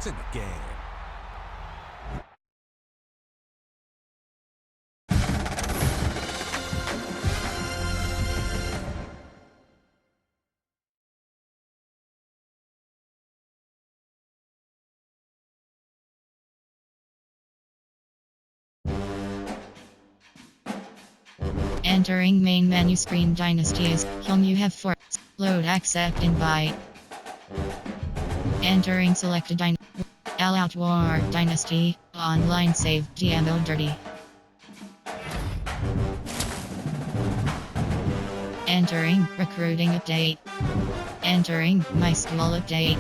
in the game. Entering main menu screen Dynasties. Home you have 4. Load accept invite. Entering selected All Out War Dynasty. Online save GMO Dirty. Entering recruiting update. Entering my school update.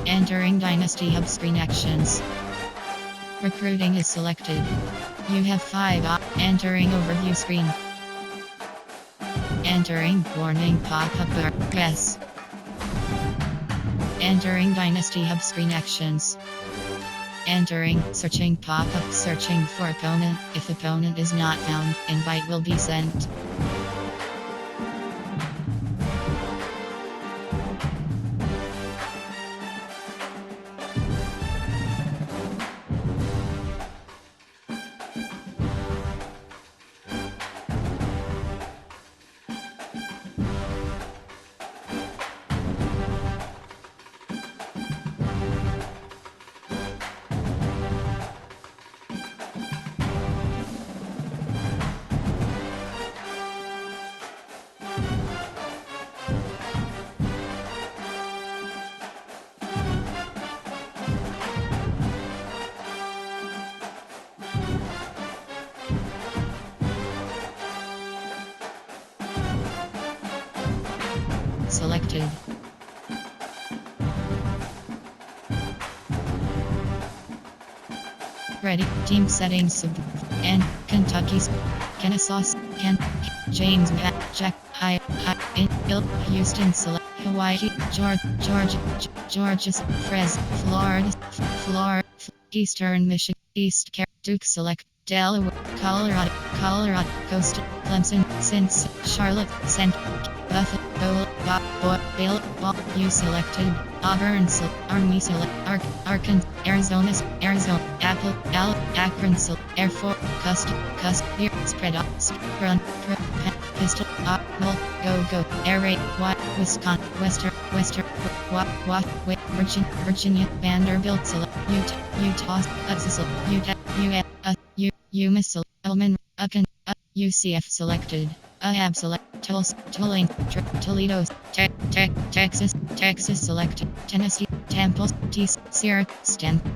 Entering Dynasty Hub screen actions. Recruiting is selected. You have 5 entering overview screen. Entering warning pop-up bar. Yes. Entering Dynasty Hub screen actions. Entering searching pop-up searching for opponent. If opponent is not found, invite will be sent. Selected. Ready. Team settings. And Kentucky's Kennesaw. James Jack High in Houston select Hawaii Georgia Fres Florida Eastern Michigan East Duke select Delaware Colorado Coast Clemson since Charlotte St. Buffalo Bill you selected Auburn Army select Arkansas Arizona Apple Akron Air Force Cust Spread Run Pistol Go Air Raid Wisconsin Virginia Vanderbilt select Utah Missile Elman UCF selected Ahab select Tulane Toledo Texas selected Tennessee Temple Sierra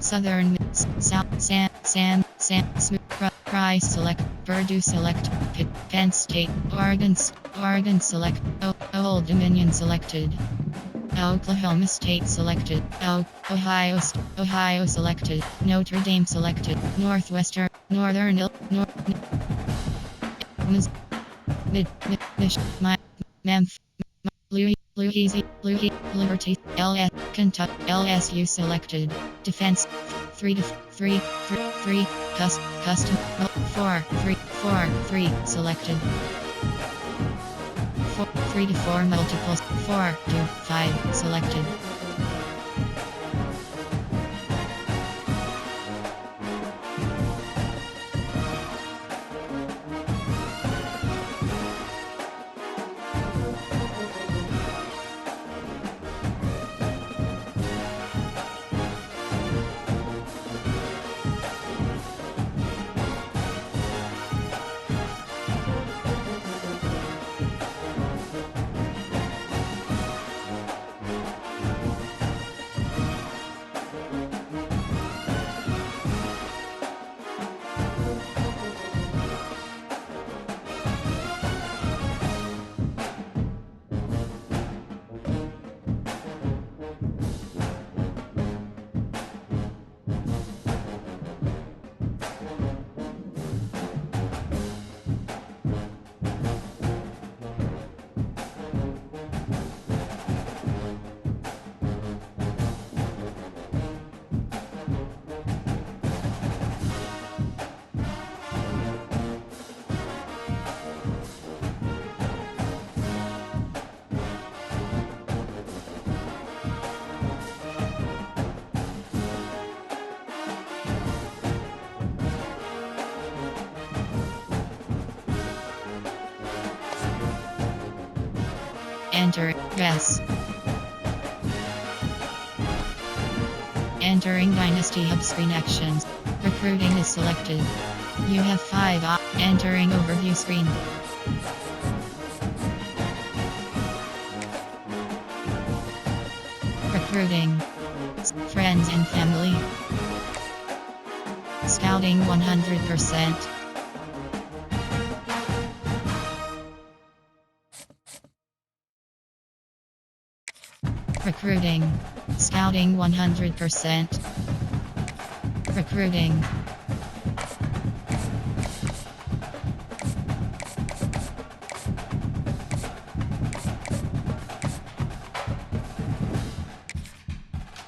Southern South Sam Price select Purdue select Penn State Oregon select Old Dominion selected Oklahoma State selected Ohio selected Notre Dame selected Northern Memphis Liberty Kentucky LSU selected Defense 3 Custom 4 selected 3 to 4 multiples 4 to 5 selected. Enter. Yes. Entering Dynasty Hub screen actions. Recruiting is selected. You have 5 Entering overview screen. Recruiting. Friends and family. Scouting 100%. Recruiting. Scouting 100%. Recruiting.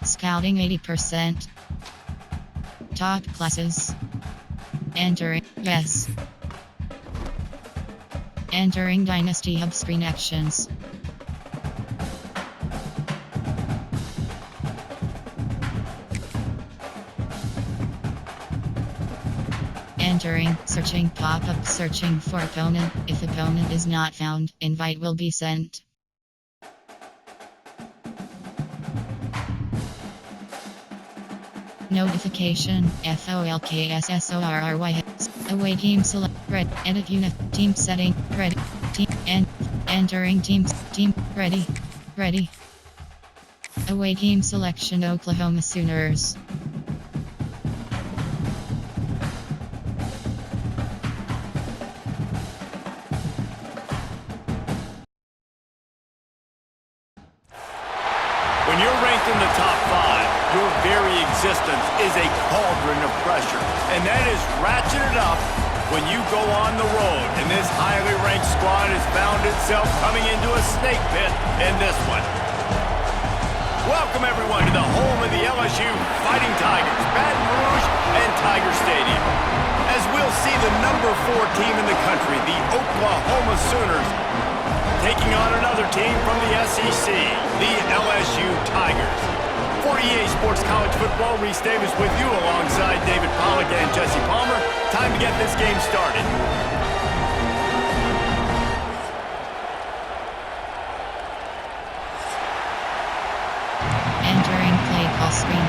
Scouting 80%. Top classes. Entering. Yes. Entering Dynasty Hub screen actions. Entering, searching pop-up, searching for opponent. If opponent is not found, invite will be sent. Notification, FOLKSSORRY. Away team select, red, edit unit, team setting, ready, team, and entering teams, team, ready, ready. Away team selection, Oklahoma Sooners. When you're ranked in the top 5, your very existence is a cauldron of pressure. And that is ratcheted up when you go on the road. And this highly ranked squad has found itself coming into a snake pit in this one. Welcome everyone to the home of the LSU Fighting Tigers, Baton Rouge and Tiger Stadium. As we'll see the number 4 team in the country, the Oklahoma Sooners, taking on another team from the SEC, the LSU Tigers. 48 Sports College Football, Reese Davis with you alongside David Pollack and Jesse Palmer. Time to get this game started. Entering play call screen.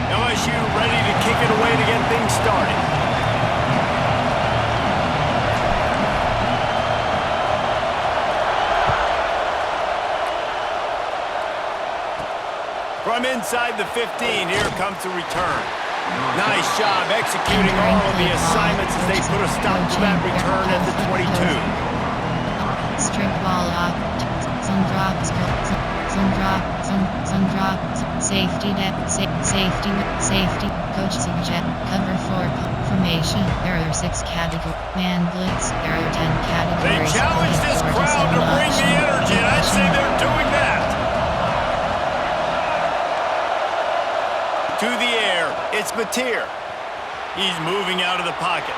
LSU ready to kick it away to get things started. From inside the 15, here comes the return. Nice job executing all of the assignments as they put a stop to that return at the 22. Strip ball up. Some drops. Some drop. Some drop. Safety net. Safety net. Safety. Coach subject. Cover 4. Formation. Error 6 category. Man blitz. Error 10 categories. They challenge this crowd to bring the energy, and I'd say they're doing that. To the air, it's Mateer. He's moving out of the pocket.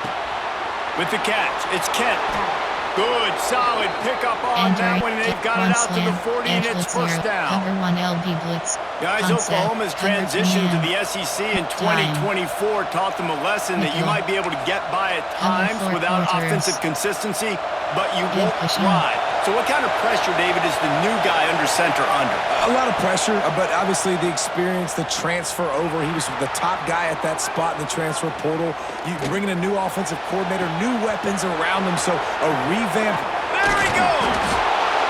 With the catch, it's Kent. Good, solid pickup on that one, and they've got it out to the 40, and it's first down. Cover 1 LB blitz. Guys, Oklahoma's transition to the SEC in 2024 taught them a lesson that you might be able to get by at times without offensive consistency, but you won't ride. So what kind of pressure, David, is the new guy under center under? A lot of pressure, but obviously the experience, the transfer over. He was the top guy at that spot in the transfer portal. You bring in a new offensive coordinator, new weapons around him, so a revamp. There he goes!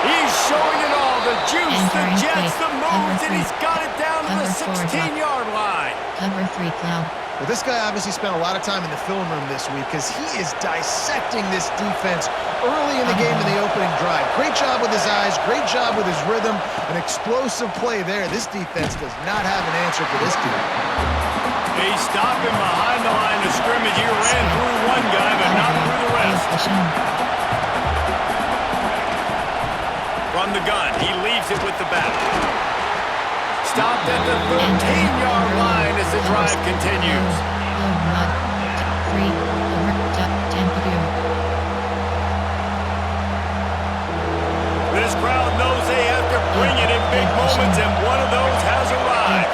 He's showing it all, the juice, the jets, the moves, and he's got it down to the 16-yard line. Cover 3 cloud. Well, this guy obviously spent a lot of time in the film room this week because he is dissecting this defense early in the game in the opening drive. Great job with his eyes, great job with his rhythm, an explosive play there. This defense does not have an answer for this team. They stopped him behind the line of scrimmage. He ran through one guy, but not through the rest. From the gun, he leaves it with the back. Stopped at the 13-yard line as the drive continues. This crowd knows they have to moments, and one of those has arrived.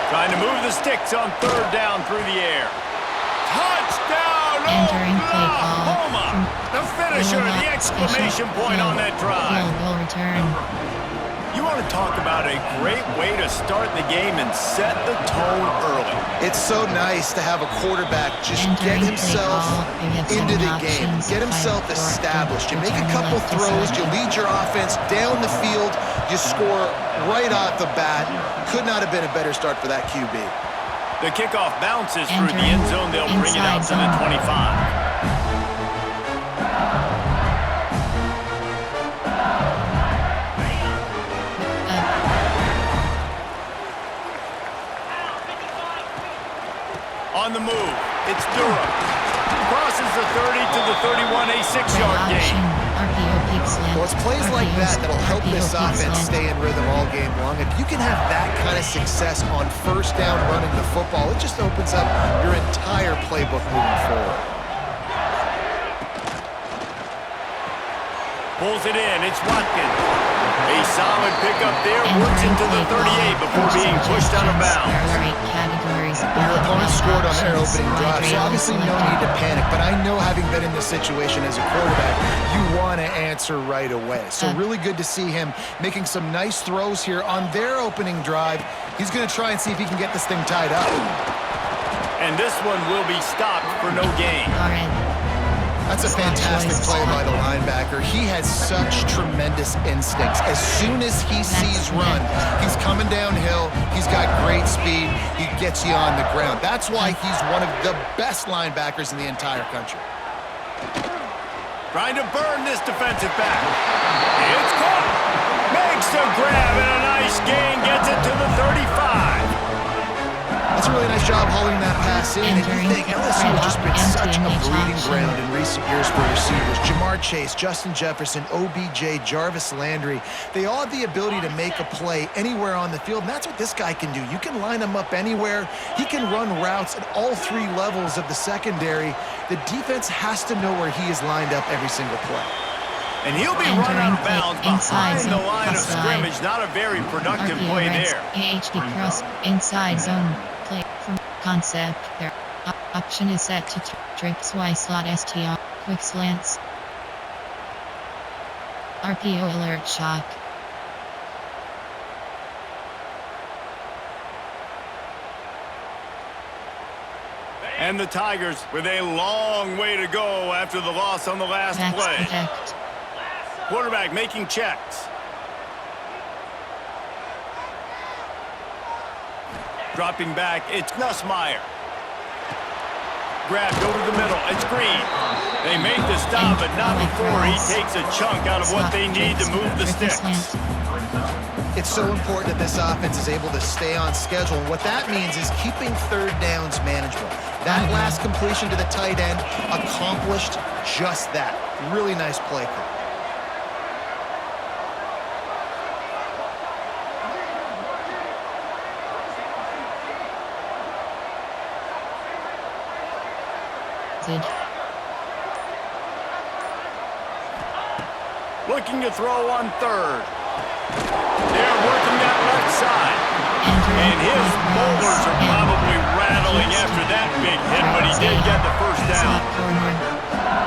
Trying to move the sticks on third down through the air. Touchdown, Entering play call. Oklahoma! The finisher, the exclamation point on that drive. Field goal return. You want to talk about a great way to start the game and set the tone early. It's so nice to have a quarterback just get Entering himself play call. into the game, get himself established. You make a couple throws, you lead your offense down the field, you score right off the bat. Could not have been a better start for that QB. The kickoff bounces through the end zone. They'll bring it out to the 25. On the move, it's Durham. Crosses the 30 to the 31, a 6-yard gain. Well, it's plays like that that'll help this offense stay in rhythm all game long. If you can have that kind of success on first down running the football, it just opens up your entire playbook moving forward. Pulls it in, it's Watkins. A solid pickup there, works into the 38 before being pushed out of bounds. Your opponent scored on their opening drive, so obviously no need to panic. But I know, having been in this situation as a quarterback, you want to answer right away. So really good to see him making some nice throws here on their opening drive. He's going to try and see if he can get this thing tied up. And this one will be stopped for no gain. That's a fantastic play by the linebacker. He has such tremendous instincts. As soon as he sees run, he's coming downhill. He's got great speed. He gets you on the ground. That's why he's one of the best linebackers in the entire country. Trying to burn this defensive back. It's caught. Makes a grab and a nice gain. Gets it to the 35. That's a really nice job hauling that pass in. And you think LSU has just been such a breeding ground in recent years for receivers. Jamar Chase, Justin Jefferson, OBJ, Jarvis Landry. They all have the ability to make a play anywhere on the field, and that's what this guy can do. You can line him up anywhere. He can run routes at all three levels of the secondary. The defense has to know where he is lined up every single play. And he'll be run out of bounds behind the line of scrimmage. Not a very productive play there. AHD cross inside zone play from concept. Their option is set to trips Y slot STR quick slants. RPO alert shock. And the Tigers with a long way to go after the loss on the last play. Protect. Quarterback making checks. Dropping back, it's Nussmeier. Grabbed over the middle, it's Green. They make the stop, but not before he takes a chunk out of what they need to move the sticks. It's so important that this offense is able to stay on schedule. And what that means is keeping third downs manageable. That last completion to the tight end accomplished just that. Really nice play call. Looking to throw on third. They're working that left side. And his molars are probably rattling after that big hit, but he did get the first down.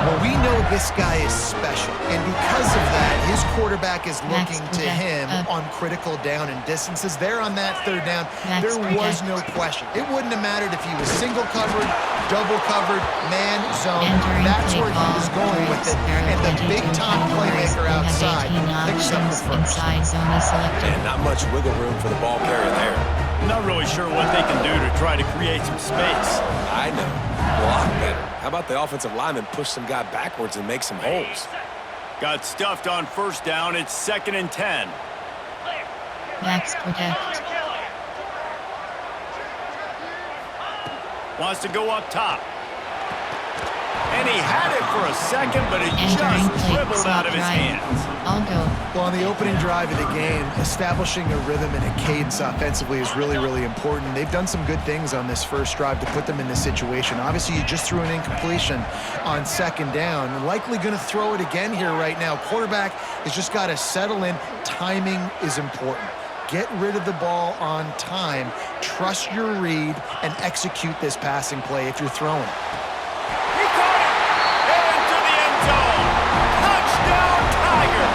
Well, we know this guy is special, and because of that, his quarterback is looking to him on critical down and distances. There on that third down, there was no question. It wouldn't have mattered if he was single covered, double covered, man, zone. That's where he was going with it. And the big-time playmaker outside picks up the first. And not much wiggle room for the ball carrier there. Not really sure what they can do to try to create some space. I know. A lot better. How about the offensive lineman push some guy backwards and make some holes? Got stuffed on first down. It's 2nd and 10. Max protect. Wants to go up top. And he had it for a second, but it Entering just play, dribbled slot out of his drive. hands. I'll go. Well, on the opening drive of the game, establishing a rhythm and a cadence offensively is really, really important. They've done some good things on this first drive to put them in this situation. Obviously, you just threw an incompletion on second down. Likely going to throw it again here right now. Quarterback has just got to settle in. Timing is important. Get rid of the ball on time. Trust your read and execute this passing play if you're throwing it. He caught it! Into the end zone! Touchdown, Tigers!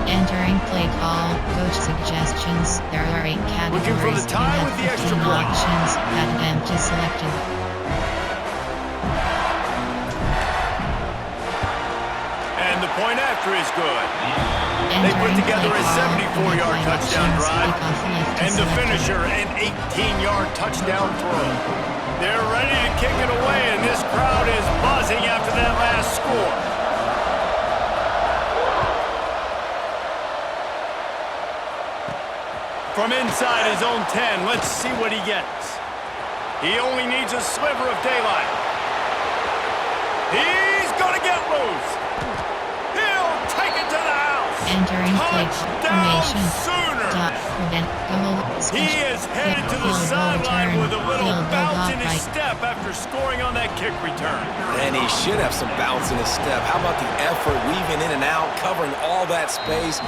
Entering play call, coach suggestions. There are 8 categories. Looking for the tie You have with the extra 15 point. options. Add them to selected. And the point after is good. They Entering put together play a call, 74-yard you have 5 touchdown options. drive, Take off left to and the selected. finisher, an 18-yard touchdown throw. They're ready to kick it away, and this crowd is buzzing after that last score. From inside his own 10, let's see what he gets. He only needs a sliver of daylight. He's gonna get loose. He'll take it to the house. Entering play Touchdown, formation. Sooner. Dot prevent goal. He is headed to the sideline with a little bounce in his step after scoring on that kick return. And he should have some bounce in his step. How about the effort, weaving in and out, covering all that space.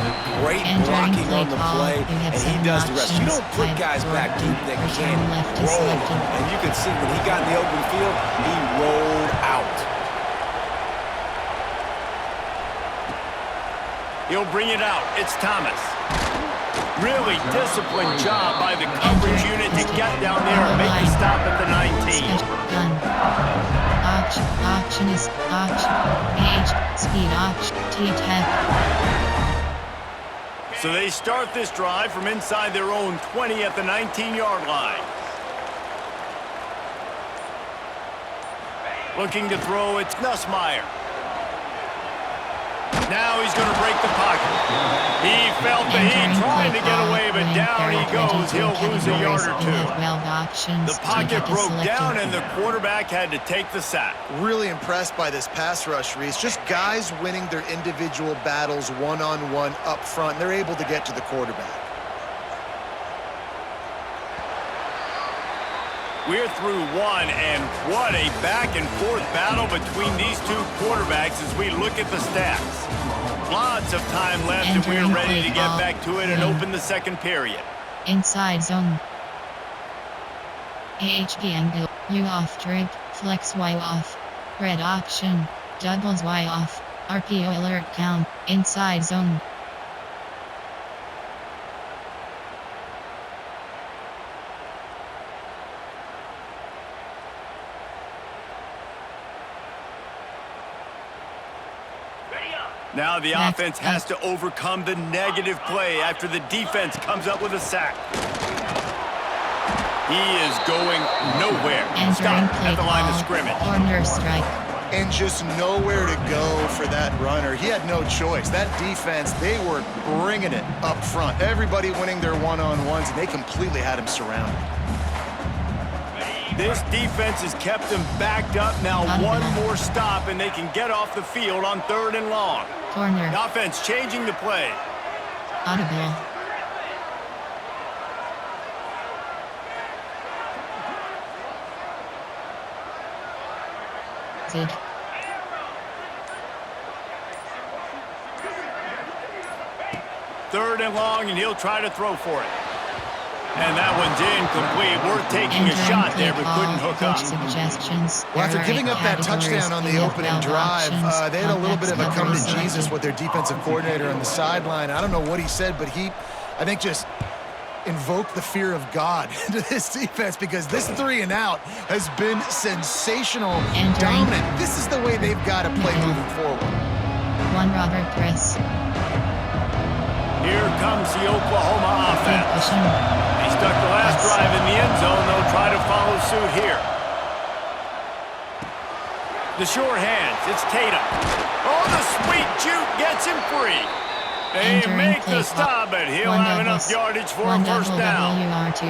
Great Entering blocking play on the call. play, You have and he 7 does the rest. You don't put options. guys back deep that Return can't left to roll. selected. And you can see when he got in the open field, he rolled out. He'll bring it out. It's Thomas. Really disciplined job by the coverage unit to get down there and make a stop at the 19. Gun. Option is option. Age. Speed option. T-Tech. So they start this drive from inside their own 20 at the 19-yard line. Looking to throw, it's Nussmeier. Now he's going to break the pocket. He felt the heat trying to get away, but down he goes. He'll lose a yard or two. The pocket broke down, and the quarterback had to take the sack. Really impressed by this pass rush, Reese. Just guys winning their individual battles one-on-one up front. They're able to get to the quarterback. We're through one, and what a back-and-forth battle between these two quarterbacks as we look at the stats. Lots of time left, and we're ready to get back to it and open the second period. Inside zone. AHP angle. U off trip. Flex Y off. Red option. Doubles Y off. RPO alert count. Inside zone. Now the offense has to overcome the negative play after the defense comes up with a sack. He is going nowhere. Stop at the line of scrimmage. Corner strike. And just nowhere to go for that runner. He had no choice. That defense, they were bringing it up front. Everybody winning their one-on-ones, and they completely had him surrounded. This defense has kept them backed up. Now one more stop, and they can get off the field on 3rd and long. Corner. The offense changing the play. Audible. Zid. 3rd and long, and he'll try to throw for it. And that one's incomplete. Worth taking a shot there, but couldn't hook up. Suggestions. Well, after giving up that touchdown on the opening drive, they had a little bit of a come to Jesus with their defensive coordinator on the sideline. I don't know what he said, but he, I think, just invoked the fear of God into this defense, because this 3 and out has been sensational, dominant. This is the way they've got to play moving forward. One Robert Chris. Here comes the Oklahoma offense. They stuck the last drive in the end zone. They'll try to follow suit here. The short hands. It's Tatum. Oh, the sweet juke gets him free. They Entering make play the stop, but he'll One have double enough yardage for a one first double down. WR2.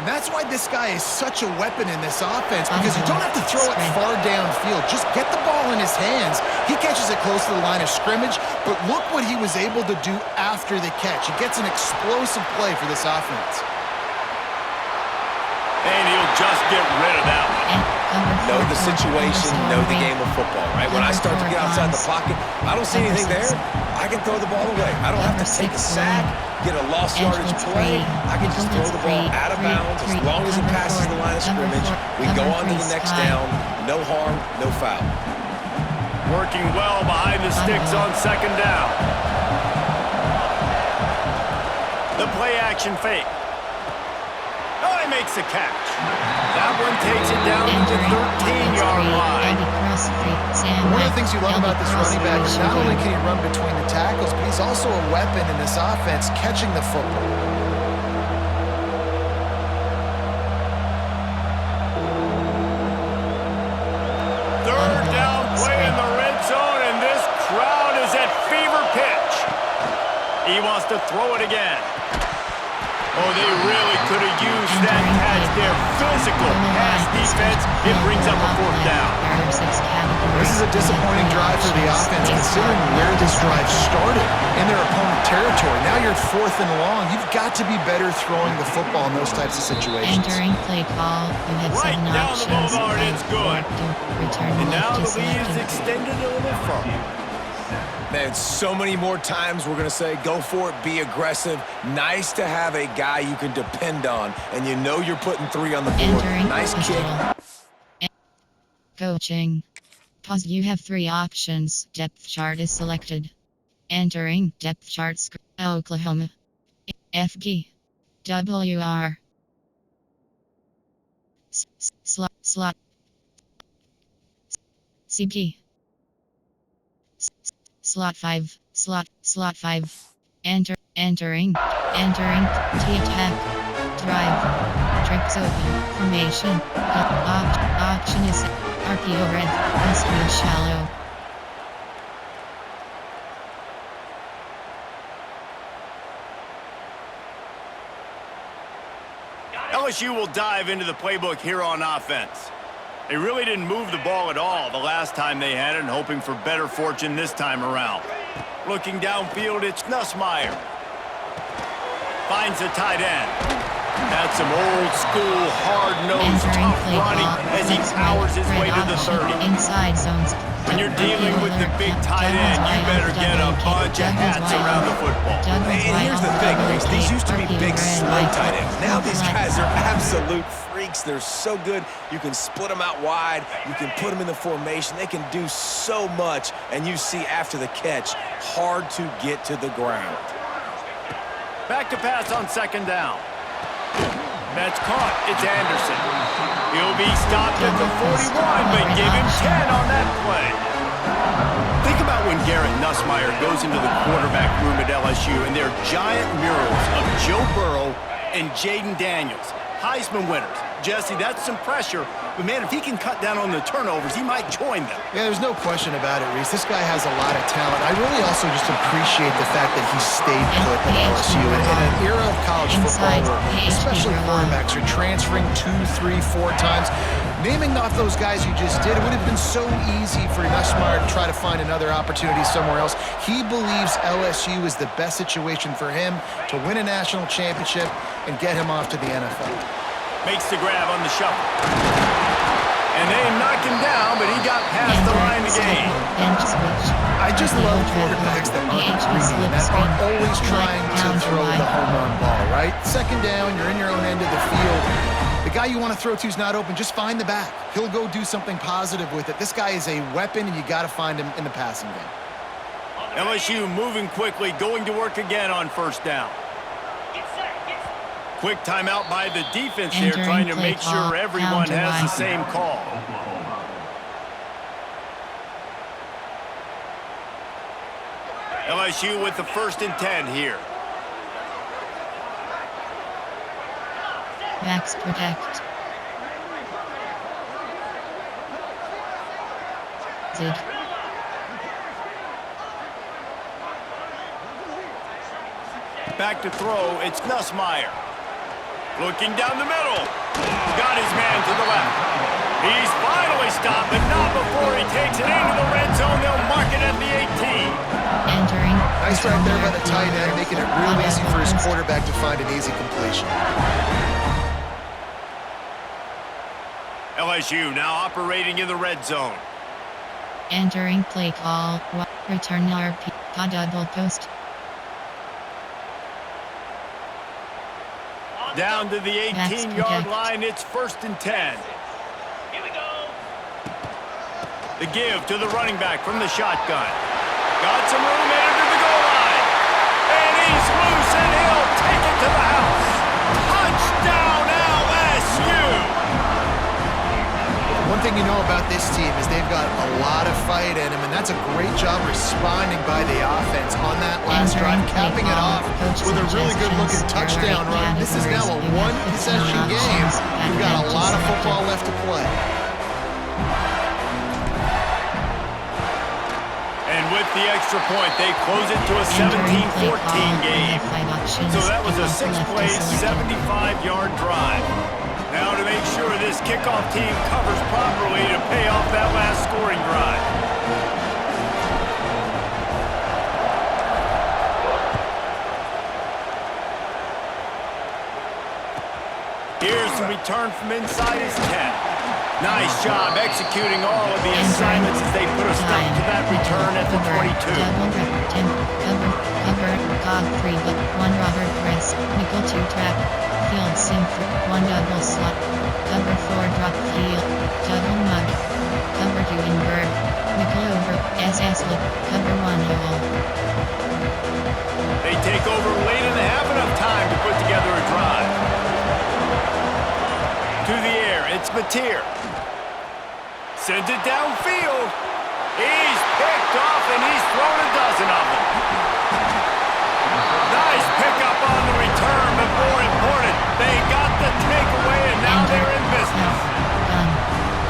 And that's why this guy is such a weapon in this offense, because you don't have to throw it far downfield. Just get the ball in his hands. He catches it close to the line of scrimmage, but look what he was able to do after the catch. He gets an explosive play for this offense. And he'll just get rid of that one. Know the situation, know the game of football, right? When I start to get outside the pocket, I don't see anything there. I can throw the ball away. I don't have to take a sack, get a lost yardage play. I can just throw the ball out of bounds as long as it passes the line of scrimmage. We go on to the next down. No harm, no foul. Working well behind the sticks on second down. The play action fake. Oh, he makes the catch. That one takes it down to the 13-yard line. One of the things you love about this running back is not only can he run between the tackles, but he's also a weapon in this offense catching the football. Third down play in the red zone, and this crowd is at fever pitch. He wants to throw it again. Oh, they really could have used that catch there. Physical pass defense. It brings up a fourth down. This is a disappointing drive for the offense, considering where this drive started in their opponent territory. Now you're at 4th and long. You've got to be better throwing the football in those types of situations. Entering play call. You have Right 7 down the options. boulevard, it's good. Return And now left the is lead is selected. extended a little further. Man, so many more times we're going to say, go for it, be aggressive. Nice to have a guy you can depend on, and you know you're putting 3 on the board. Entering Nice kick. Coaching. Pause. You have 3 options. Depth chart is selected. Entering depth chart. Oklahoma. FG. WR. Slot. CP. Slot 5. Slot 5. Entering. T-Tech. Drive. Tricks open. Formation. Option is RPO red. Westwood shallow. LSU will dive into the playbook here on offense. They really didn't move the ball at all the last time they had it, and hoping for better fortune this time around. Looking downfield, it's Nussmeier. Finds the tight end. That's some old-school, hard-nosed, tough running as he powers his way to the 30. Inside zones. When you're dealing with the big tight end, you better get a bunch of hats around the football. And here's the thing, Reese. These used to be big, slow tight ends. Now these guys are absolute freaks. They're so good. You can split them out wide. You can put them in the formation. They can do so much. And you see after the catch, hard to get to the ground. Back to pass on second down. That's caught. It's Anderson. He'll be stopped at the 41, but give him 10 on that play. Think about when Garrett Nussmeier goes into the quarterback room at LSU and there are giant murals of Joe Burrow and Jaden Daniels, Heisman winners. Jesse, that's some pressure, but man, if he can cut down on the turnovers, he might join them. Yeah, there's no question about it, Reese. This guy has a lot of talent. I really also just appreciate the fact that he stayed put at LSU. In an era of college football where especially quarterbacks are transferring 2, 3, 4 times, naming off those guys you just did, it would have been so easy for Nussmeier to try to find another opportunity somewhere else. He believes LSU is the best situation for him to win a national championship and get him off to the NFL. Makes the grab on the shuffle. And they knock him down, but he got past the line of the game. I just love quarterbacks that aren't greedy, that aren't always trying to throw the home run ball, right? Second down, you're in your own end of the field. The guy you want to throw to is not open. Just find the back. He'll go do something positive with it. This guy is a weapon, and you got to find him in the passing game. LSU moving quickly, going to work again on first down. Quick timeout by the defense here, trying to make sure everyone has the same call. LSU with the 1st and 10 here. Max protect. Zig. Back to throw, it's Nussmeier. Looking down the middle. Got his man to the left. He's finally stopped, but not before he takes it into the red zone. They'll mark it at the 18. Entering. Nice right there by the tight end, making it real easy for his quarterback to find an easy completion. LSU now operating in the red zone. Entering play call. Return RP. Double post. Down to the 18-yard line, it's 1st and 10. Here we go. The give to the running back from the shotgun. Got some room headed to the goal line. And he's loose, and he'll take it to the house. Touchdown, LSU! One thing you know about this team is they've got a lot of fight in them, and that's a great job responding by the offense on that last drive, capping it off with a really good-looking touchdown run. This is now a one-possession game. We've got a lot of football left to play. And with the extra point, they close it to a 17-14 game. So that was a 6-play, 75-yard drive. Now to make sure this kickoff team covers properly to pay off that last scoring drive. Here's the return from inside his 10. Nice job executing all of the assignments as they put a stop to that return at the 22. Cover, Godfrey, but one Robert press, nickel 2 trap, field sim, one double slot, cover 4 drop field, double mug, cover 2 invert, nickel over, SS look, cover 1 hole. They take over late in the half, enough time to put together a drive. To the air, it's Mateer. Sends it downfield. He's picked off, and he's thrown a dozen of them. Nice pickup on the return, but more important, they got the takeaway, and now they're in business.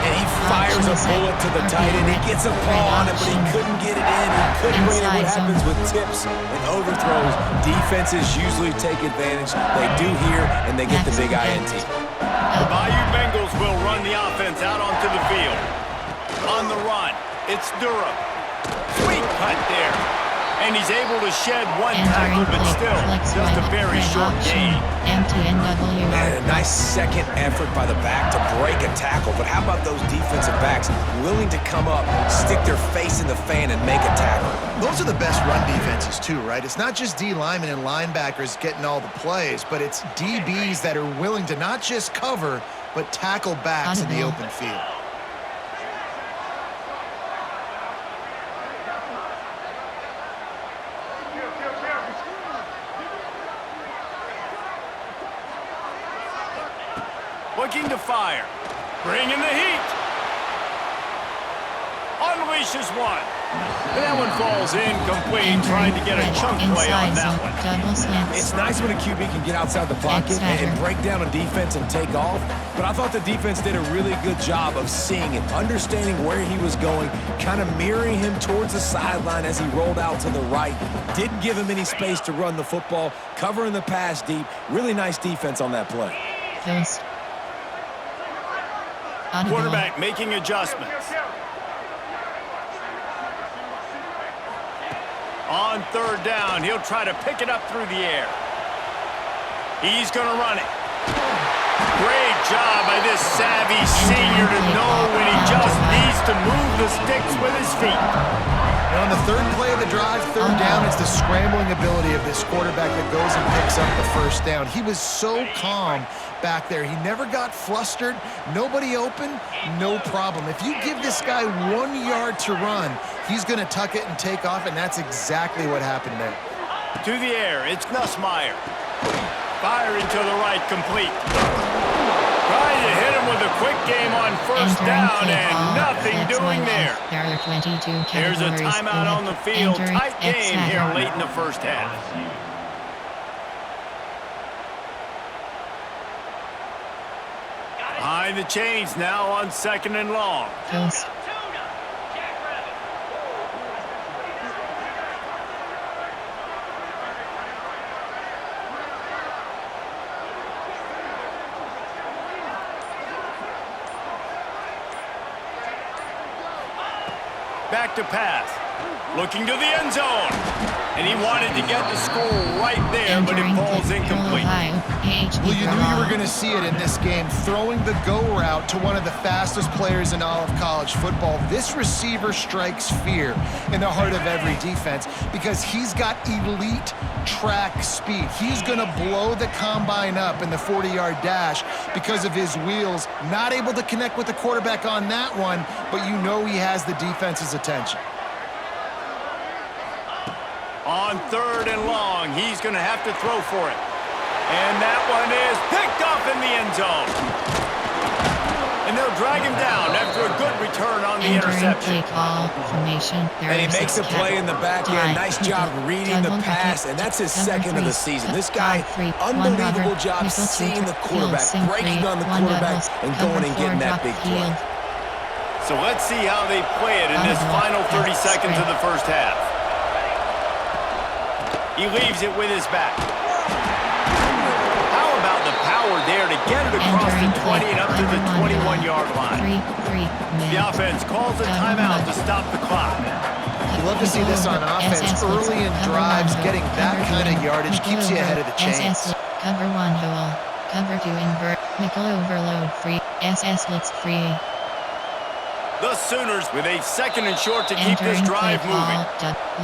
And he fires a bullet to the tight end. He gets a paw on it, but he couldn't get it in. He couldn't bring it. What happens with tips and overthrows, defenses usually take advantage. They do here, and they get the big INT. The Bayou Bengals will run the offense out onto the field. On the run, it's Durham. Sweet cut there. And he's able to shed one tackle, but still, just a very short gain. And a nice second effort by the back to break a tackle. But how about those defensive backs willing to come up, stick their face in the fan, and make a tackle? Those are the best run defenses too, right? It's not just D linemen and linebackers getting all the plays, but it's DBs that are willing to not just cover, but tackle backs in the open field. Looking to fire. Bringing the heat. Unleashes one. And that one falls incomplete, trying to get a chunk play on that one. It's nice when a QB can get outside the pocket and break down a defense and take off. But I thought the defense did a really good job of seeing it, understanding where he was going, kind of mirroring him towards the sideline as he rolled out to the right. Didn't give him any space to run the football, covering the pass deep. Really nice defense on that play. Quarterback making adjustments. On 3rd down, he'll try to pick it up through the air. He's going to run it. Great job by this savvy senior to know when he just needs to move the sticks with his feet. And on the 3rd play of the drive, 3rd down, it's the scrambling ability of this quarterback that goes and picks up the 1st down. He was so calm back there. He never got flustered. Nobody open, no problem. If you give this guy 1 yard to run, he's going to tuck it and take off, and that's exactly what happened there. To the air, it's Nussmeier. Firing to the right, complete. Trying to hit him with a quick game on 1st down, and nothing doing there. Here's a timeout on the field. Tight game here late in the 1st half. Behind the chains now on 2nd and long. Back to pass. Looking to the end zone. And he wanted to get the score right there, but it falls incomplete. Well, you knew you were going to see it in this game. Throwing the go route to one of the fastest players in all of college football. This receiver strikes fear in the heart of every defense because he's got elite track speed. He's going to blow the combine up in the 40-yard dash because of his wheels. Not able to connect with the quarterback on that one, but you know he has the defense's attention. On 3rd and long, he's going to have to throw for it. And that one is picked up in the end zone. And they'll drag him down after a good return on the interception. And he makes a play in the back end. Nice job reading the pass, and that's his second of the season. This guy, unbelievable job seeing the quarterback, breaking on the quarterback, and going and getting that big play. So let's see how they play it in this final 30 seconds of the first half. He leaves it with his back. How about the power there to get it across the 20 and up to the 21-yard line? The offense calls a timeout to stop the clock. You love to see this on offense. Early in drives, getting that kind of yardage keeps you ahead of the chains. Cover 1 hole. Cover 2 invert. Nickel overload free. SS blitz free. The Sooners with a 2nd and short to keep this drive moving.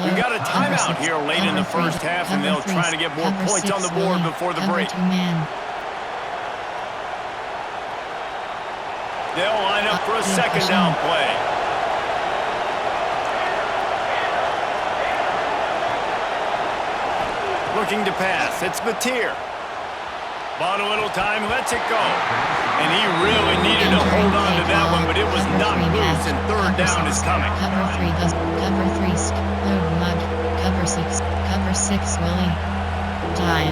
We've got a timeout here late in the first half, and they'll try to get more points on the board before the break. They'll line up for a 2nd down play. Looking to pass. It's Mateer. Bought a little time, lets it go. And he really needed to hold on to that one, but it was not loose, and 3rd down is coming. Cover 3, load mug. Cover 6, Willie. Time.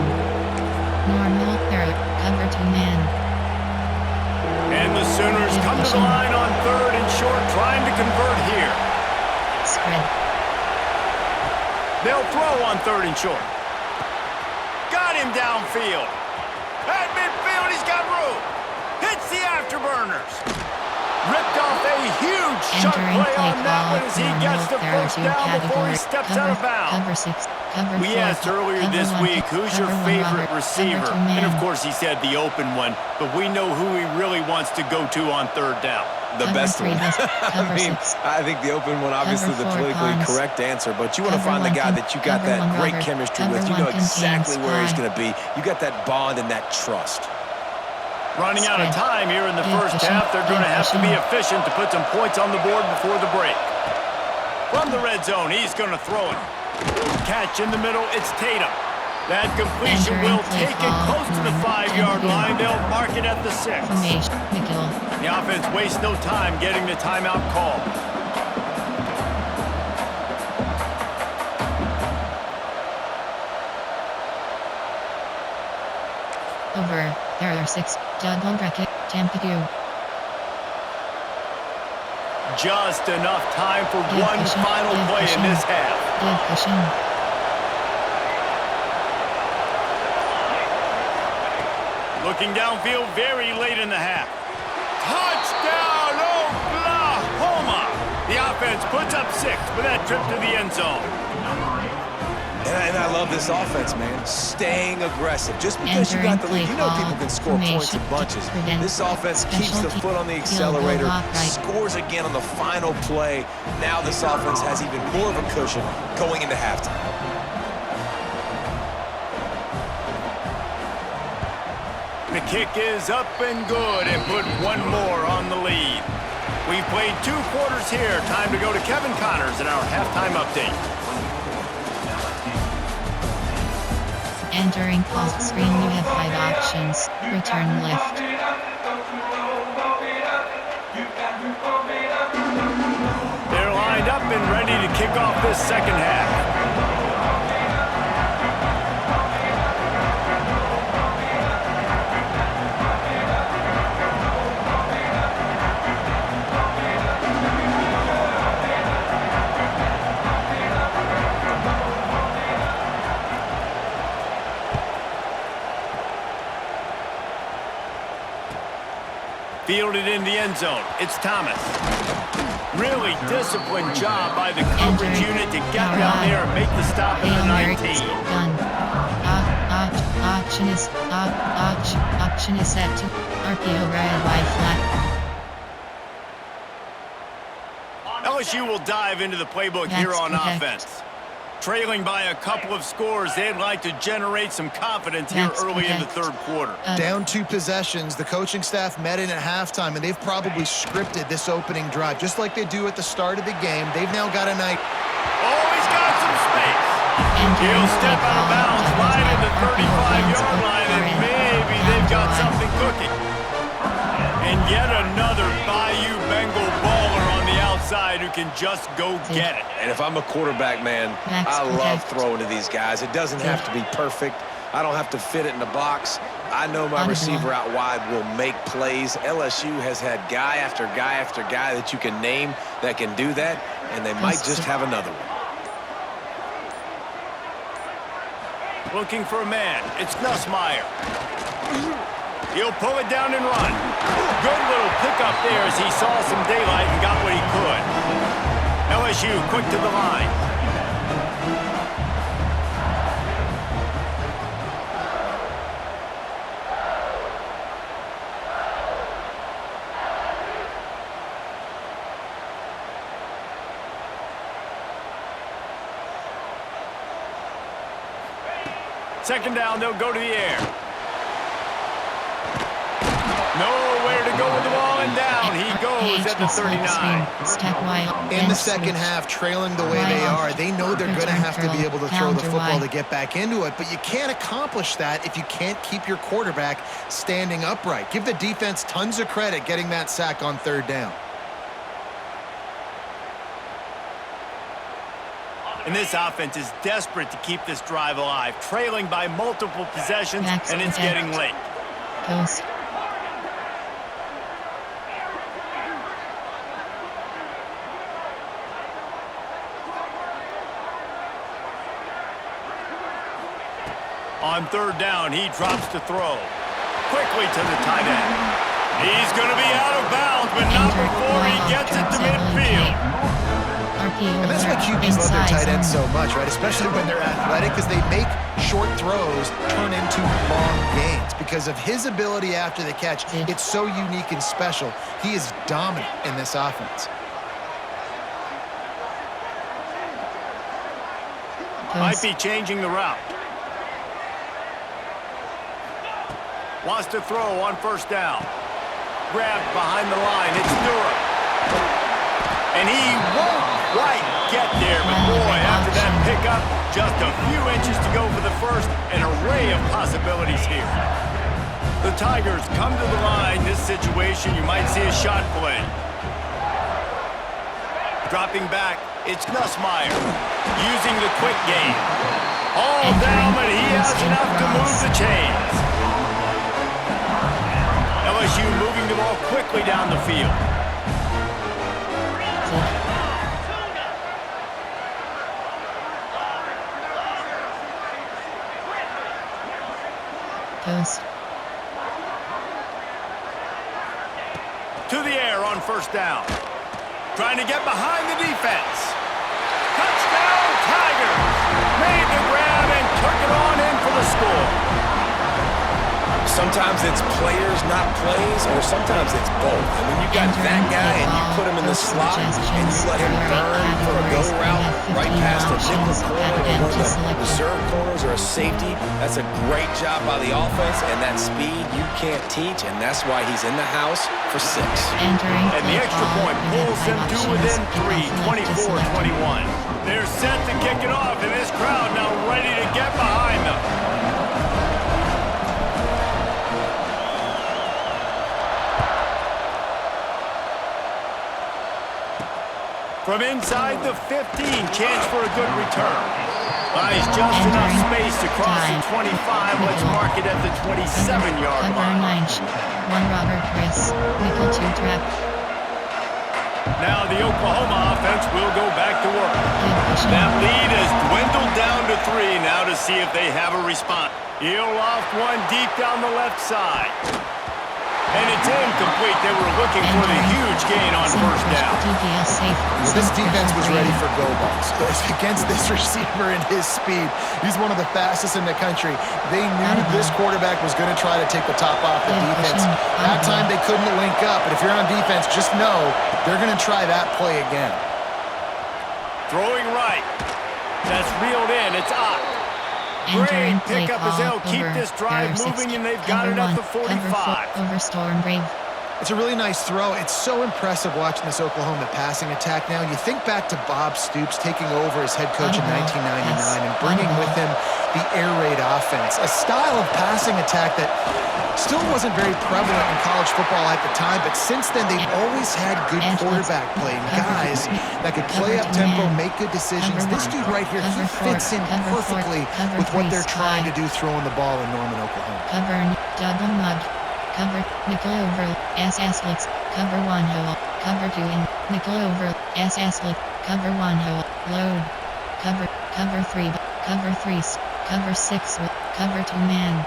Normal, error. Cover 2 man. And the Sooners come to the line on 3rd and short, trying to convert here. Spread. They'll throw on 3rd and short. Got him downfield. At midfield, he's got room. Hits the afterburners. Ripped off a huge shot play on that one as he gets the first down before he steps out of bounds. We asked earlier this week, who's your favorite receiver? And of course he said the open one, but we know who he really wants to go to on 3rd down. The best one. I think the open one, obviously the politically correct answer, but you want to find the guy that you got that great chemistry with. You know exactly where he's going to be. You got that bond and that trust. Running out of time here in the first half, they're going to have to be efficient to put some points on the board before the break. From the red zone, he's going to throw it. Catch in the middle, it's Tatum. That completion will take it close to the 5-yard line. They'll mark it at the 6. The offense wastes no time getting the timeout call. Over. There are 6. Double bracket. Tampadu. Just enough time for one final play in this half. Looking downfield very late in the half. Touchdown, Oklahoma! The offense puts up 6 with that trip to the end zone. And I love this offense, man. Staying aggressive. Just because you got the lead, you know people can score points in bunches. This offense keeps the foot on the accelerator, scores again on the final play. Now this offense has even more of a cushion going into halftime. The kick is up and good and put one more on the lead. We've played 2 quarters here. Time to go to Kevin Connors in our halftime update. Entering post screen, you have 5 options. Return lift. They're lined up and ready to kick off this second half. Fielded in the end zone. It's Thomas. Really disciplined job by the coverage unit to get down there and make the stop at the 19. Done. Option is set to RPO red Y flat. LSU will dive into the playbook here on offense. Trailing by a couple of scores, they'd like to generate some confidence here early in the third quarter. Down 2 possessions, the coaching staff met in at halftime, and they've probably scripted this opening drive, just like they do at the start of the game. They've now got a night. Oh, he's got some space. He'll step out of bounds right at the 35-yard line, and maybe they've got something cooking. And yet another Bayou Bengal baller on the outside who can just go get it. And if I'm a quarterback, man, I love throwing to these guys. It doesn't have to be perfect. I don't have to fit it in the box. I know my receiver out wide will make plays. LSU has had guy after guy after guy that you can name that can do that, and they might just have another one. Looking for a man. It's Nussmeier. He'll pull it down and run. Good little pickup there as he saw some daylight and got what he could. LSU quick to the line. Second down, they'll go to the air. Nowhere to go with the ball, and down he goes at the 39. In the second half, trailing the way they are, they know they're going to have to be able to throw the football to get back into it, but you can't accomplish that if you can't keep your quarterback standing upright. Give the defense tons of credit getting that sack on third down. And this offense is desperate to keep this drive alive, trailing by multiple possessions, and it's getting late. Post. On third down, he drops to throw. Quickly to the tight end. He's going to be out of bounds, but not before he gets it to midfield. And that's why QBs love their tight ends so much, right? Especially when they're athletic, because they make short throws turn into long gains. Because of his ability after the catch, it's so unique and special. He is dominant in this offense. Might be changing the route. Wants to throw on first down. Grabbed behind the line. It's Durham. And he won't quite get there. But boy, after that pickup, just a few inches to go for the first. An array of possibilities here. The Tigers come to the line. This situation, you might see a shot play. Dropping back, it's Nussmeier. Using the quick game. All down, but he has enough to move the chains. LSU moving the ball quickly down the field. Post. To the air on first down. Trying to get behind the defense. Touchdown, Tigers! Made the grab and took it on in for the score. Sometimes it's players, not plays, or sometimes it's both. And when you got that guy and you put him in the slot and you let him burn for a go route right past a nickel corner or one of the reserve corners or a safety, that's a great job by the offense, and that speed you can't teach, and that's why he's in the house for 6. And the extra point pulls them to within 3, 24-21. They're set to kick it off, and this crowd now ready to get behind them. From inside the 15, chance for a good return. Buys just enough space to cross the 25. Let's mark it at the 27-yard line. One Robert Chris. Nickel 2 trap. Now the Oklahoma offense will go back to work. That lead has dwindled down to 3 now to see if they have a response. He'll loft one deep down the left side. And it's incomplete. They were looking for the huge gain on first down. Well, this defense was ready for go balls. Against this receiver and his speed, he's one of the fastest in the country. They knew this quarterback was going to try to take the top off the defense. That time they couldn't link up, but if you're on defense, just know they're going to try that play again. Throwing right. That's reeled in. It's up. Great pickup as they'll keep this drive moving, and they've got it at the 45. Over Storm Brave. It's a really nice throw. It's so impressive watching this Oklahoma passing attack now. You think back to Bob Stoops taking over as head coach in 1999 and bringing with him the air raid offense, a style of passing attack that still wasn't very prevalent in college football at the time, but since then they've always had good quarterback play, guys that could play up tempo, make good decisions. This dude right here, he fits in perfectly with what they're trying to do throwing the ball in Norman, Oklahoma. Cover double mud. Cover nickel over SS blitz. Cover one hole. Cover two in nickel over SS blitz. Cover one hole. Load. Cover three. Cover three. Cover six. Cover two man.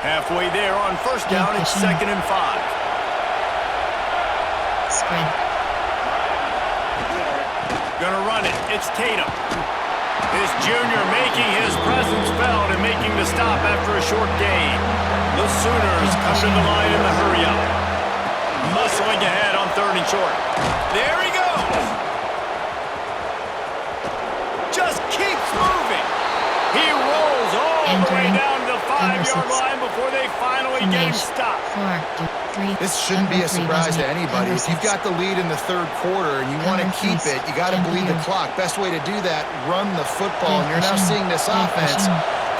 Halfway there on first down, it's 2nd and 5. Spread. Gonna run it. It's Tatum. This junior making his presence felt and making the stop after a short gain. The Sooners come to the line in the hurry-up. Muscling ahead on 3rd and short. There he goes. Just keeps moving. He rolls all the way down to the 5-yard line before they finally get him stopped. 4, 2, 3. This shouldn't be a surprise to anybody. If you've got the lead in the 3rd quarter and you want to keep it, you got to bleed the clock. Best way to do that, run the football. And you're now seeing this offense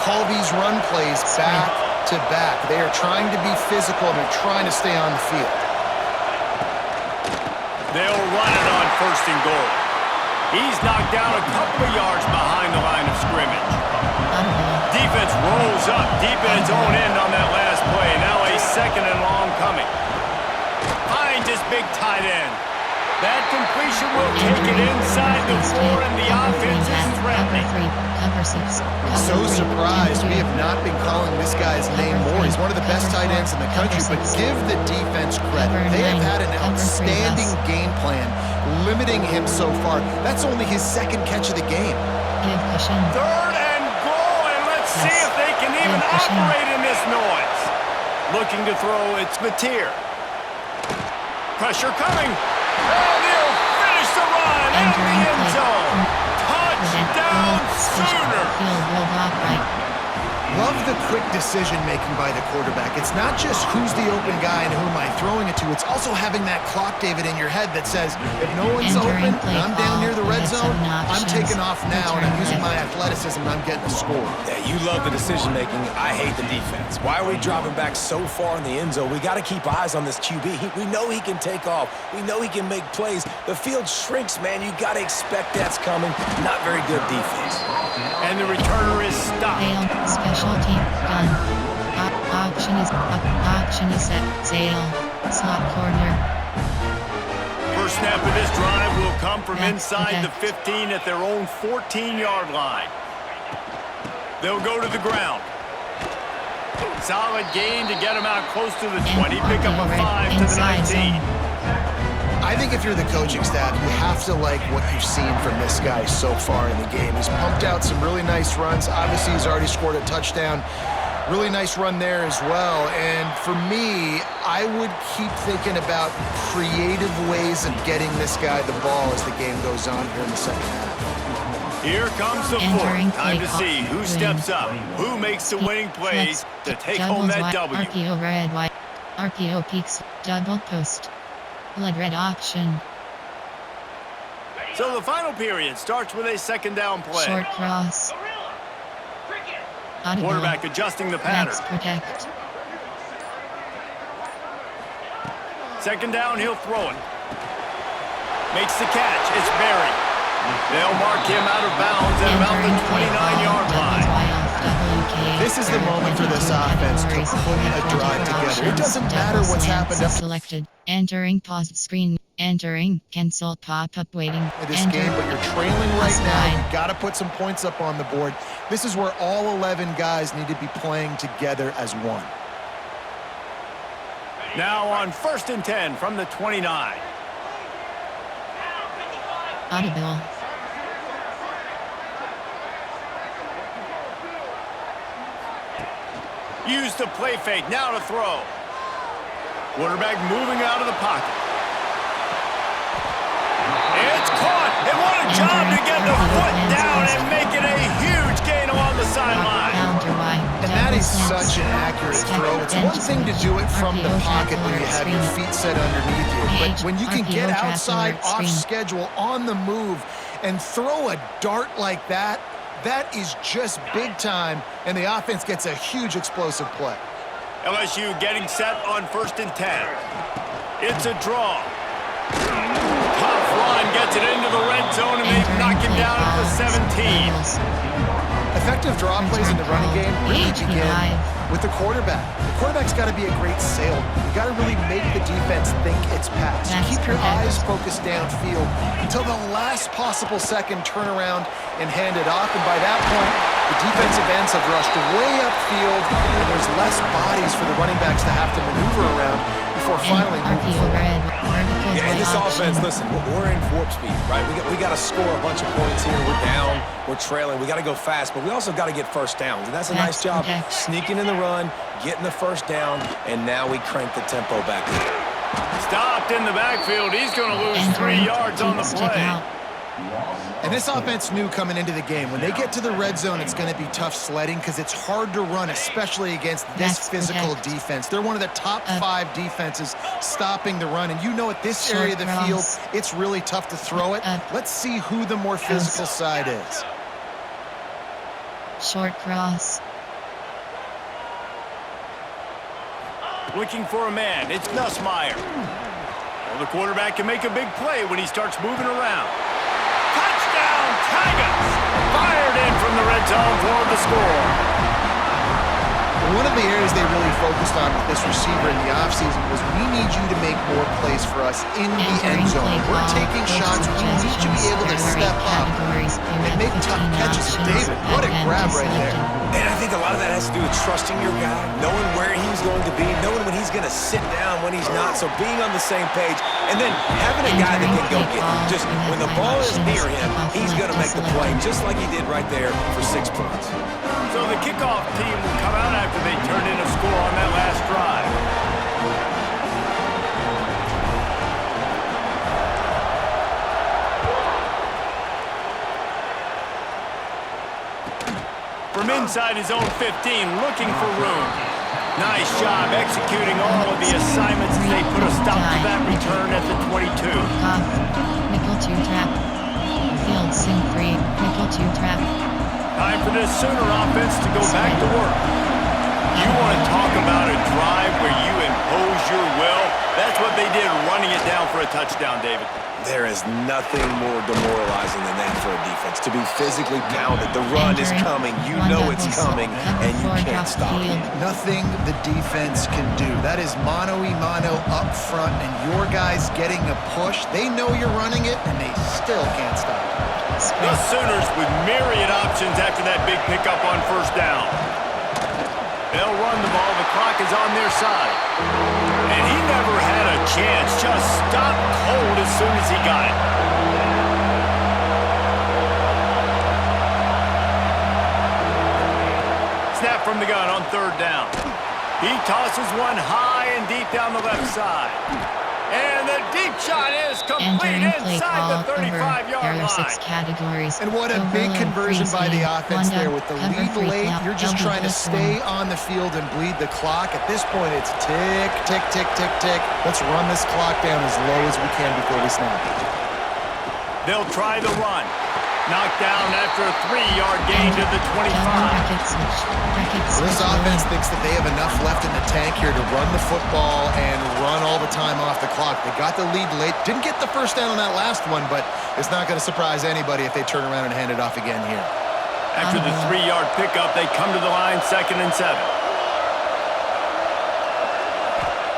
call these run plays back to back. They are trying to be physical and they're trying to stay on the field. They'll run it on 1st and goal. He's knocked down a couple of yards behind the line of scrimmage. Defense rolls up deep in its own end on that last play. Now a 2nd and long coming. Finds his big tight end. That completion will take it inside the 4, and the offense is threatening. So surprised. We have not been calling this guy's name more. He's one of the best tight ends in the country, but give the defense credit. They have had an outstanding game plan, limiting him so far. That's only his 2nd catch of the game. 3rd and goal, and let's see if they can even operate in this noise. Looking to throw, it's Mateer. Pressure coming. And he'll finish the run in the end zone. Touchdown, Sooner. Love the quick decision-making by the quarterback. It's not just who's the open guy and who am I throwing it to. It's also having that clock, David, in your head that says, if no one's open and I'm down near the red zone, I'm taking off now and I'm using my athleticism and I'm getting a score. Yeah, you love the decision-making. I hate the defense. Why are we dropping back so far in the end zone? We got to keep eyes on this QB. We know he can take off. We know he can make plays. The field shrinks, man. You got to expect that's coming. Not very good defense. And the returner is stopped. Special team gun. Option is set. Sale. Slot corner. First snap of this drive will come from inside the 15 at their own 14-yard line. They'll go to the ground. Solid gain to get them out close to the 20. Pick up a 5 to the 19. I think if you're the coaching staff, you have to like what you've seen from this guy so far in the game. He's pumped out some really nice runs. Obviously, he's already scored a touchdown. Really nice run there as well. And for me, I would keep thinking about creative ways of getting this guy the ball as the game goes on here in the 2nd half. Here comes the 4th. Time to see who steps up, who makes the winning plays to take home that W. RPO red, white. RPO peaks, double post. Blood red option. So the final period starts with a 2nd down play. Short cross. Audible. Quarterback adjusting the pattern. Max protect. 2nd down, he'll throw it. Makes the catch. It's Berry. They'll mark him out of bounds at about the 29-yard line. This is the moment for this offense to put a drive together. It doesn't matter what's happened up Selected. Entering paused screen. Entering cancel pop-up waiting. This game, but you're trailing right now. You've got to put some points up on the board. This is where all 11 guys need to be playing together as one. Now on 1st and 10 from the 29. Audible. Use the play fake, now to throw. Quarterback moving out of the pocket. It's caught, and what a job to get the foot down and make it a huge gain along the sideline. And that is such an accurate throw. It's one thing to do it from the pocket when you have your feet set underneath you, but when you can get outside, off schedule, on the move, and throw a dart like that, that is just big time, and the offense gets a huge explosive play. LSU getting set on 1st and 10. It's a draw. Tough run gets it into the red zone, and they knock him down at the 17. Effective draw plays in the running game really begin with the quarterback. The quarterback's got to be a great salesman. You got to really make the defense think it's pass. Keep your eyes focused downfield until the last possible second, turn around and hand it off. And by that point, the defensive ends have rushed way upfield, and there's less bodies for the running backs to have to maneuver around before finally moving forward. Yeah, in this offense, listen, we're in warp speed, right? We got to score a bunch of points here. We're down, we're trailing. We got to go fast, but we also got to get first downs. And that's a nice job sneaking in the run, getting the first down, and now we crank the tempo back in. Stopped in the backfield. He's going to lose 3 yards on the play. And this offense knew coming into the game, when they get to the red zone, it's going to be tough sledding because it's hard to run, especially against this physical defense. They're one of the top 5 defenses stopping the run. And you know at this area of the field, it's really tough to throw it. Let's see who the more physical side is. Short cross. Looking for a man. It's Nussmeier. Well, the quarterback can make a big play when he starts moving around. Touchdown, Tigers! Fired in from the red zone for the score. One of the areas they really focused on with this receiver in the offseason was we need you to make more plays for us in the end zone. We're taking shots. We need you to be able to step up and make tough catches. David, what a grab right there. And I think a lot of that has to do with trusting your guy, knowing where he's going to be, knowing when he's going to sit down, when he's not. So being on the same page, and then having a guy that can go get him. Just when the ball is near him, he's going to make the play, just like he did right there for 6 points. So the kickoff team will come out after they turned in a score on that last drive. From inside his own 15, looking for room. Nice job executing all of the assignments as they put a stop to that return at the 22. Nickel 2 trap. Field sim free. Nickel 2 trap. Time for this Sooner offense to go back to work. You want to talk about a drive where you impose your will? That's what they did, running it down for a touchdown, David. There is nothing more demoralizing than that for a defense. To be physically pounded. The run is coming. You know it's coming, and you can't stop it. Nothing the defense can do. That is mano-a-mano up front, and your guys getting a push. They know you're running it, and they still can't stop it. The Sooners with myriad options after that big pickup on first down. They'll run the ball. The clock is on their side. And he never had a chance. Just stopped cold as soon as he got it. Snap from the gun on third down. He tosses one high and deep down the left side. And the deep shot is complete inside the 35-yard line. 6 categories. And what a big conversion by the offense there with the lead late. You're just trying to stay on the field and bleed the clock. At this point, it's tick, tick, tick, tick, tick. Let's run this clock down as low as we can before we snap it. They'll try the run. Knocked down after a 3-yard gain to the 25. This offense thinks that they have enough left in the tank here to run the football and run all the time off the clock. They got the lead late. Didn't get the first down on that last one, but it's not going to surprise anybody if they turn around and hand it off again here. After the 3-yard pickup, they come to the line, 2nd and 7.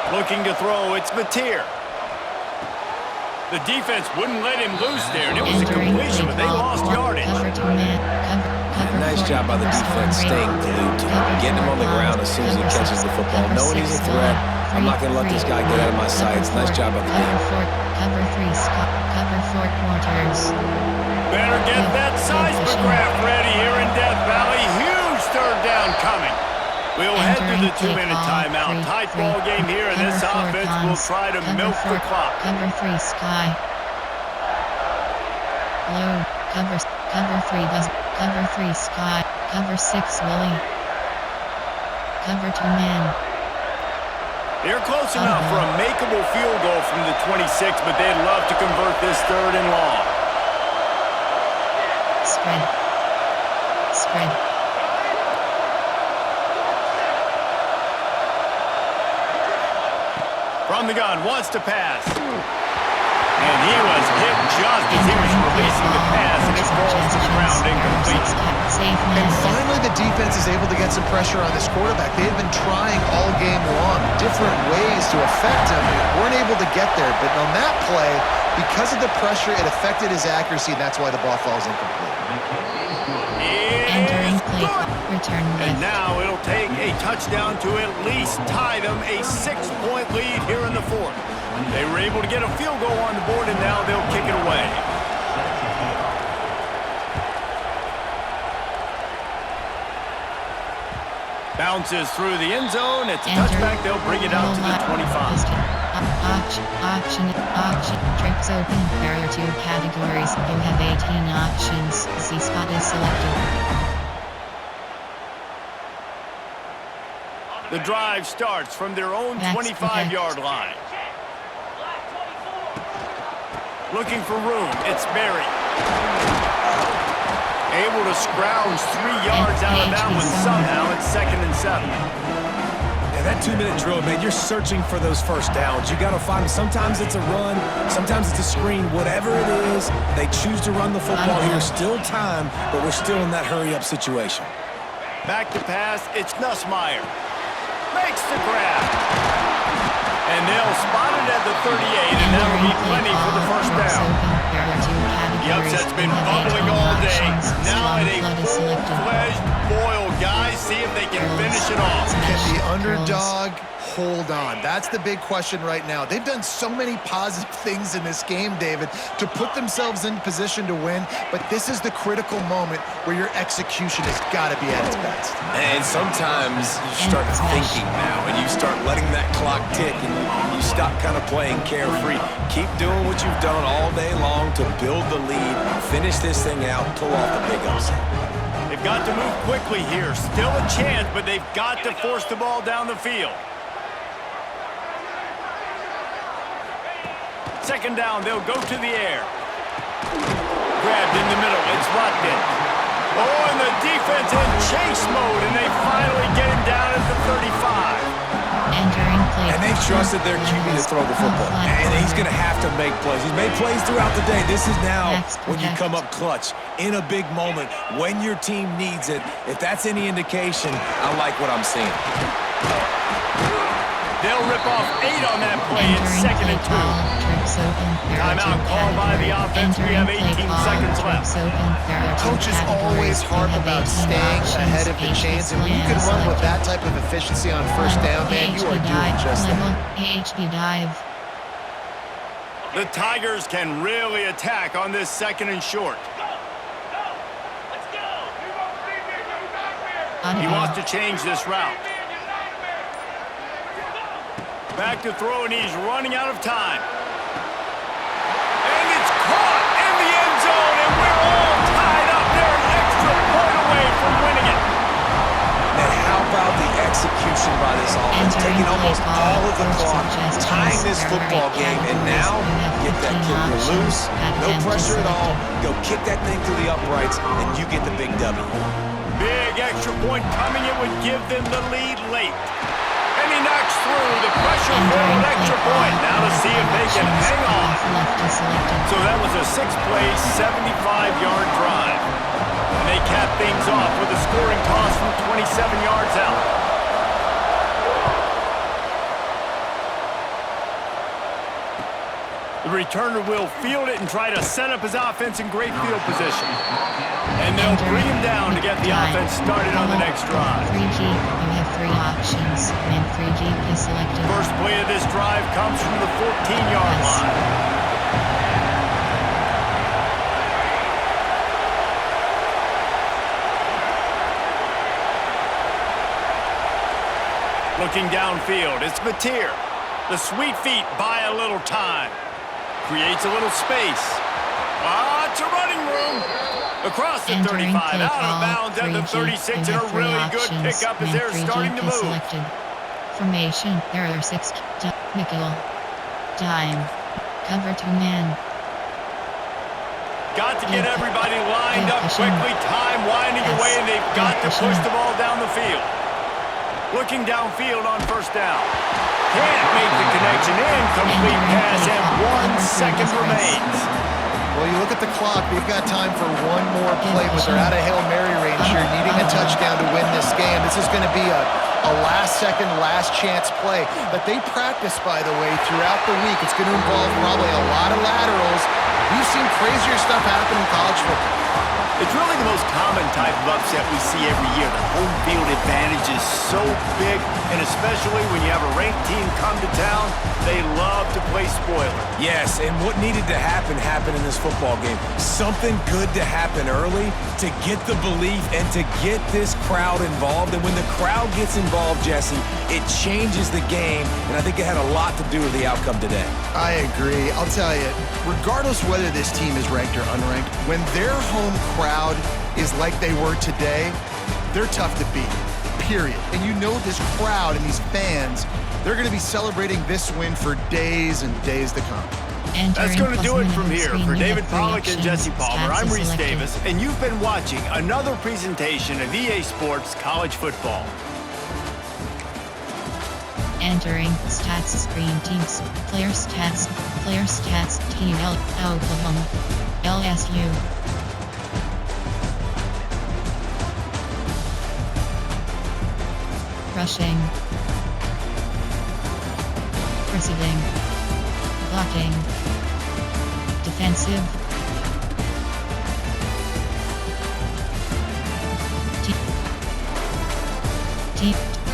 Looking to throw, it's Mateer. The defense wouldn't let him loose there, and it was a completion, but they lost yardage. Nice job by the defense staying glued to him, getting him on the ground as soon as he catches the football, knowing he's a threat, I'm not going to let this guy get out of my sights. Nice job by the game. Cover 3, Scott. Cover 4 quarters. Better get that seismograph ready here in Death Valley. Huge third down coming. We'll head to the 2-minute timeout. Tight ball game here, and this offense will try to milk the clock. Cover 3, Sky. Blue. Cover 3, does. Cover 3, Sky. Cover 6, Willie. Cover 2, man. They're close enough for a makeable field goal from the 26, but they'd love to convert this third and long. Spread. From the gun, wants to pass. And he was hit just as he was releasing the pass, and it falls to the ground incomplete. And finally, the defense is able to get some pressure on this quarterback. They had been trying all game long, different ways to affect him. Weren't able to get there, but on that play, because of the pressure, it affected his accuracy, and that's why the ball falls incomplete. Entering play clock. Return left. And now it'll take a touchdown to at least tie them a 6-point lead here in the fourth. They were able to get a field goal on the board, and now they'll kick it away. Bounces through the end zone. It's a touchback. They'll bring it out to the 25. Option. Trips open. There are 2 categories. You have 18 options. Z spot is selected. The drive starts from their own 25-yard line. Looking for room. It's Berry. Able to scrounge 3 yards out of that one somehow. It's 2nd and 7. Yeah, that 2-minute drill, man, you're searching for those first downs. You got to find them. Sometimes it's a run. Sometimes it's a screen. Whatever it is, they choose to run the football here. Still time, but we're still in that hurry-up situation. Back to pass. It's Nussmeier. Makes the grab. And they'll spot it at the 38, and that'll be plenty for the first down. The upset's been bubbling all day. Now at a full-fledged boil. Guys, see if they can finish it off. Can the underdog hold on? That's the big question right now. They've done so many positive things in this game, David, to put themselves in position to win, but this is the critical moment where your execution has got to be at its best. And sometimes you start thinking now, and you start letting that clock tick, and you stop kind of playing carefree. Keep doing what you've done all day long to build the lead, finish this thing out, pull off the big upset. They've got to move quickly here. Still a chance, but they've got to force the ball down the field. 2nd down, they'll go to the air. Grabbed in the middle, it's Rotkin. Oh, and the defense in chase mode, and they finally get him down at the 35. Entering play. And they trusted their QB to throw the football. And he's going to have to make plays. He's made plays throughout the day. This is now when you come up clutch in a big moment when your team needs it. If that's any indication, I like what I'm seeing. They'll rip off 8 on that play. It's 2nd and 2. Timeout called by the offense. We have 18 seconds left. Coaches always harp about staying ahead of the chains, and when you can run with that type of efficiency on first down, man, you are doing just that. AHP dive. The Tigers can really attack on this 2nd and short. He wants to change this route. Back to throw, and he's running out of time. And it's caught in the end zone, and we're all tied up. They're an extra point away from winning it. And how about the execution by this offense? Taking almost all of the clock, tying this football game, and now get that kicker loose. No pressure at all. Go kick that thing through the uprights, and you get the big W. Big extra point coming. It would give them the lead late. And he knocks through the pressure-filled extra point. Now to see if they can hang on. So that was a 6-play, 75-yard drive. And they cap things off with a scoring toss from 27 yards out. The returner will field it and try to set up his offense in great field position. And they'll bring him down to get the offense started on the next drive. 3G, you have 3 options, and 3G is selected. First play of this drive comes from the 14-yard line. Looking downfield, it's Batir. The sweet feet buy a little time. Creates a little space. It's a running room. Across the 35, out of bounds at the 36, and a really good pickup as they're starting to move. Selected. Formation, there are 6. Nickel. Dime. Cover 2 man. Got to get everybody lined up quickly. Time winding away, and they've got to push the ball down the field. Looking downfield on first down. Can't make the connection. Incomplete pass, and 1 second remains. Well, you look at the clock, we've got time for one more play, but they're out of Hail Mary range here, needing a touchdown to win this game. This is going to be a last-second, last-chance play that they practice, by the way, throughout the week. It's going to involve probably a lot of laterals. We've seen crazier stuff happen in college football. It's really the most common type of upset we see every year. The home field advantage is so big, and especially when you have a ranked team come to town, they love to play spoiler. Yes, and what needed to happen happened in this football game. Something good to happen early to get the belief and to get this crowd involved. And when the crowd gets involved, Jesse, it changes the game, and I think it had a lot to do with the outcome today. I agree. I'll tell you, regardless whether this team is ranked or unranked, when their home crowd is like they were today, they're tough to beat, period. And you know this crowd and these fans, they're going to be celebrating this win for days and days to come. That's going to do it from here. For David Pollack and Jesse Palmer, I'm Reese Davis, and you've been watching another presentation of EA Sports College Football. Entering stats screen teams, player stats, team Oklahoma, LSU. Rushing. Receiving. Blocking. Defensive.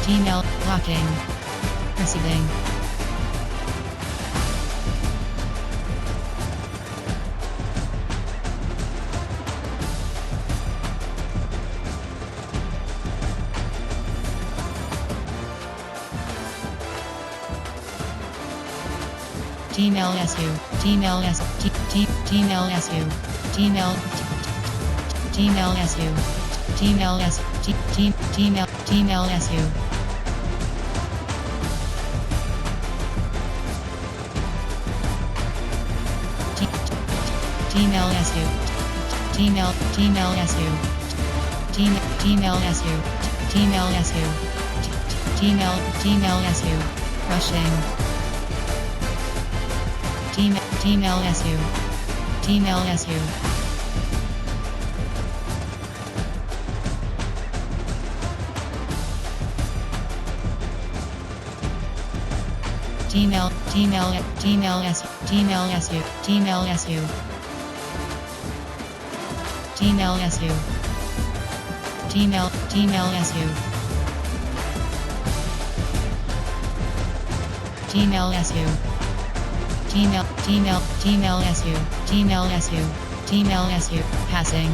Team L. Blocking. Receiving. Team LSU, Team LSU, Team LSU, Team LSU, Team LSU, Team LSU. Team LSU, Team LSU, Team LSU, rushing. Team LSU. Team LSU. Team LSU. Team LSU. Team LSU. Team LSU. Team LSU. Team LSU. Team LSU, Team LSU, passing.